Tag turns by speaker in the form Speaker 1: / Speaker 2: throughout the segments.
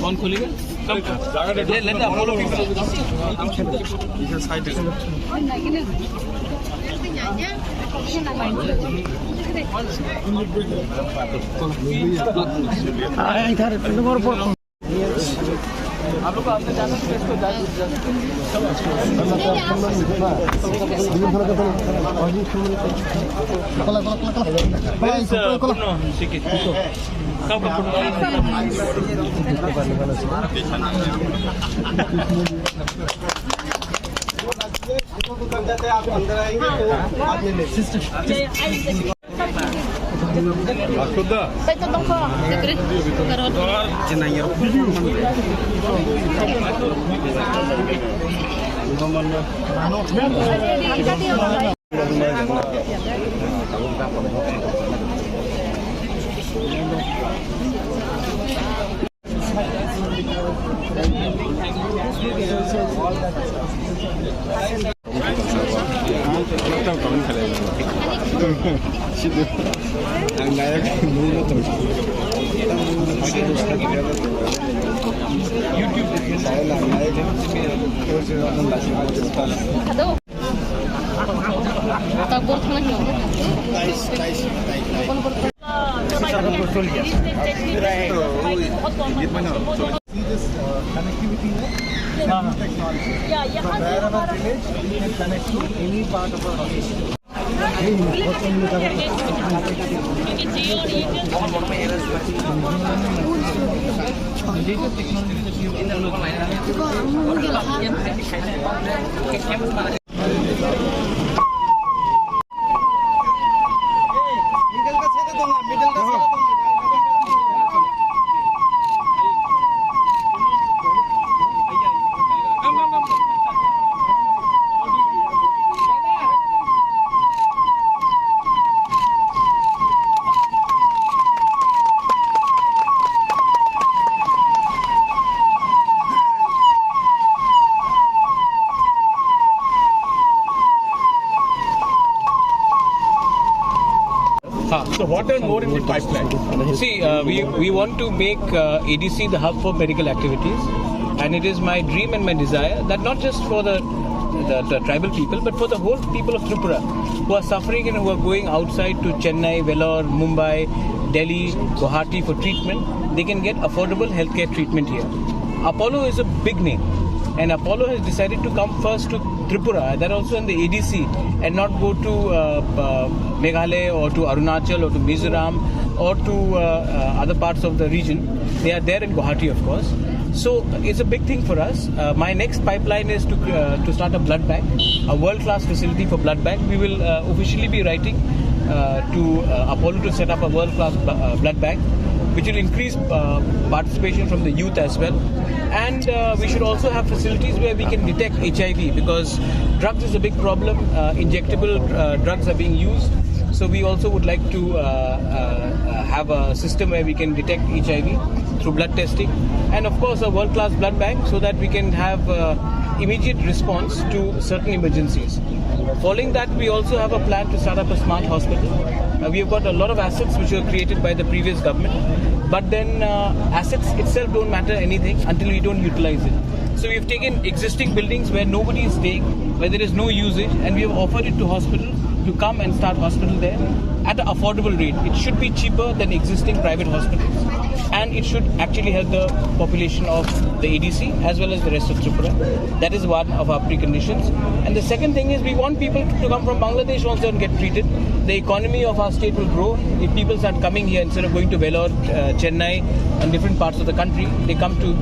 Speaker 1: कौन खोलेगा? लेते अपोलो की साइड आप लोग को आपने जाना है इसको आप अंदर आएंगे
Speaker 2: So what are more in the pipeline?
Speaker 1: See, we want to make ADC the hub for medical activities, and it is my dream and my desire that not just for the tribal people, but for the whole people of Tripura who are suffering and who are going outside to Chennai, Vellore, Mumbai, Delhi, Guwahati for treatment, they can get affordable healthcare treatment here. Apollo is a big name, and Apollo has decided to come first to Tripura, that also in the ADC, and not go to Meghalaya or to Arunachal or to Mizoram or to other parts of the region. They are there in Guwahati, of course. So it's a big thing for us. My next pipeline is to start a blood bank, a world-class facility for blood bank. We will officially be writing to Apollo to set up a world-class blood bank, which will increase participation from the youth as well. And we should also have facilities where we can detect HIV, because drugs is a big problem. Injectable drugs are being used. So we also would like to have a system where we can detect HIV through blood testing, and of course a world-class blood bank, so that we can have immediate response to certain emergencies. Following that, we also have a plan to start up a smart hospital. We have got a lot of assets which were created by the previous government, but then assets itself don't matter anything until we don't utilize it. So we have taken existing buildings where nobody is staying, where there is no usage, and we have offered it to hospitals to come and start hospital there at an affordable rate. It should be cheaper than existing private hospitals, and it should actually help the population of the ADC as well as the rest of Tripura. That is one of our preconditions. And the second thing is we want people to come from Bangladesh also and get treated. The economy of our state will grow if people start coming here instead of going to Vellore, Chennai and different parts of the country. They come to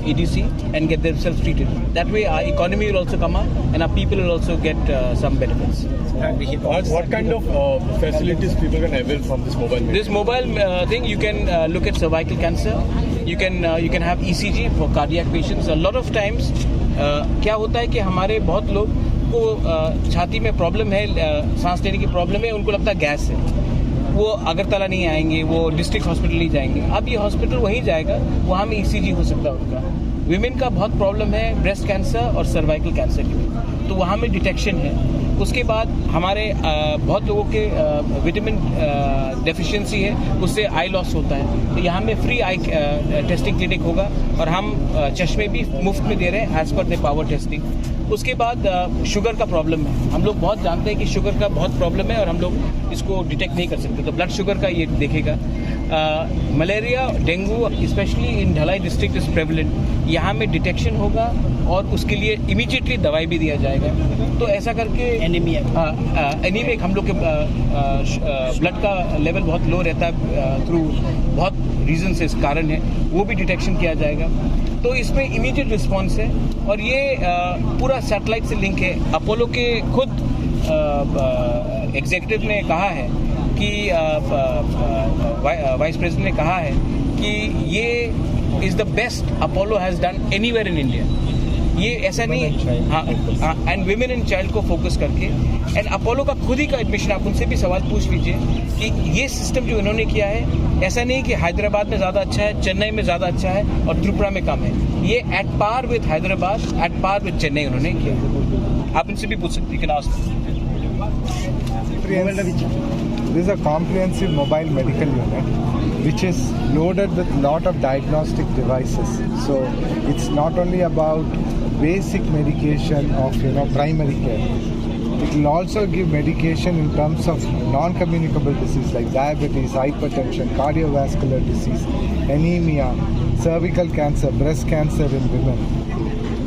Speaker 1: ADC and get themselves treated. That way our economy will also come up and our people will also get some benefits.
Speaker 2: What kind of facilities people can avail from this mobile meeting?
Speaker 1: This mobile thing, you can look at cervical cancer. You can have ECG for cardiac patients. A lot of times क्या होता है कि हमारे बहुत लोग को छाती में प्रॉब्लम है, सांस लेने की प्रॉब्लम है, उनको लगता है गैस है, वो अगरतला नहीं आएंगे, वो डिस्ट्रिक्ट हॉस्पिटल नहीं जाएंगे. अब ये हॉस्पिटल वहीं जाएगा, वहाँ में ECG हो सकता है उनका. विमेन का बहुत प्रॉब्लम है ब्रेस्ट कैंसर और सर्वाइकल कैंसर की, तो वहाँ में डिटेक्शन है. उसके बाद हमारे बहुत लोगों के विटामिन डेफिशिएंसी है, उससे आई लॉस होता है। तो यहाँ में फ्री आई टेस्टिंग क्लिनिक होगा और हम चश्मे भी मुफ्त में दे रहे हैं as per the power testing. उसके बाद शुगर का प्रॉब्लम है, हम लोग बहुत जानते हैं कि शुगर का बहुत प्रॉब्लम है और हम लोग इसको डिटेक्ट नहीं कर सकते, तो ब्लड शुगर का ये देखेगा। मलेरिया, डेंगू स्पेशली इन ढलाई डिस्ट्रिक्ट इज प्रेवलेंट, यहाँ में डिटेक्शन होगा और उसके लिए इमीडिएटली दवाई भी दिया जाएगा। तो ऐसा करके एनीमिक हम लोग के ब्लड का लेवल बहुत लो रहता है थ्रू बहुत रीजन से, इस कारण है, वो भी डिटेक्शन किया जाएगा। तो इसमें इमीडिएट रिस्पॉन्स है और ये पूरा सैटेलाइट से लिंक है। अपोलो के खुद एग्जीक्यूटिव ने कहा है कि वाइस प्रेसिडेंट ने कहा है कि ये is the best Apollo has done anywhere in India. ये ऐसा नहीं है, एंड विमेन एंड चाइल्ड को फोकस करके, एंड अपोलो का खुद ही का एडमिशन, आप उनसे भी सवाल पूछ लीजिए कि ये सिस्टम जो इन्होंने किया है, ऐसा नहीं कि हैदराबाद में ज़्यादा अच्छा है, चेन्नई में ज़्यादा अच्छा है और त्रिपुरा में कम है। ये at par with Hyderabad, at par with Chennai उन्होंने किया। आप इनसे भी पूछ सकते हैं कि
Speaker 3: This is a comprehensive mobile medical unit which is loaded with lot of diagnostic devices. So it's not only about basic medication of primary care. It will also give medication in terms of non-communicable disease like diabetes, hypertension, cardiovascular disease, anemia, cervical cancer, breast cancer in women.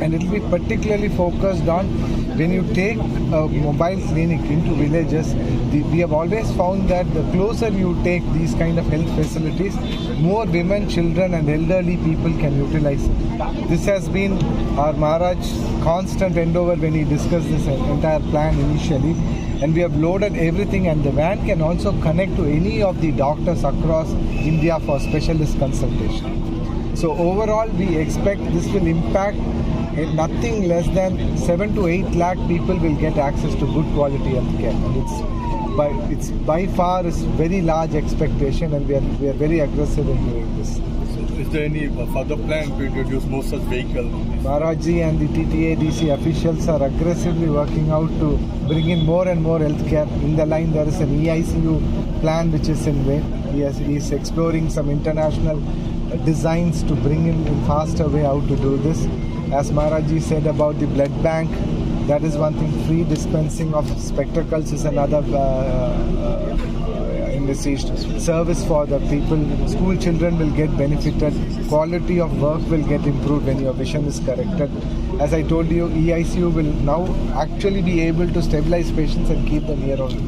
Speaker 3: And it will be particularly focused on when you take a mobile clinic into villages. We have always found that the closer you take these kind of health facilities, more women, children and elderly people can utilize it. This has been our Maharaj's constant endeavor when he discussed this entire plan initially, and we have loaded everything, and the van can also connect to any of the doctors across India for specialist consultation. So overall we expect this will impact nothing less than 7 to 8 lakh people will get access to good quality health care, and it's by far is very large expectation, and we are very aggressive in doing this.
Speaker 2: So is there any further plan to introduce more such vehicles?
Speaker 3: Maharajji and the TTADC officials are aggressively working out to bring in more and more health care. In the line there is an EICU plan which is in way. He is exploring some international designs to bring in faster way how to do this. As Maharajji said about the blood bank, that is one thing. Free dispensing of spectacles is another envisaged service for the people. School children will get benefited. Quality of work will get improved when your vision is corrected. As I told you, EICU will now actually be able to stabilize patients and keep them here only.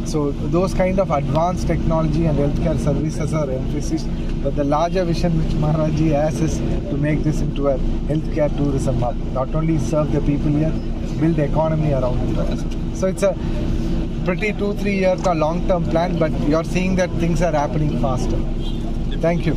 Speaker 3: So those kind of advanced technology and healthcare services are emphasized. But the larger vision which Maharajji has is to make this into a healthcare tourism hub. Not only serve the people here, build the economy around it. So it's a pretty 2-3 year long-term plan, but you're seeing that things are happening faster. Thank you.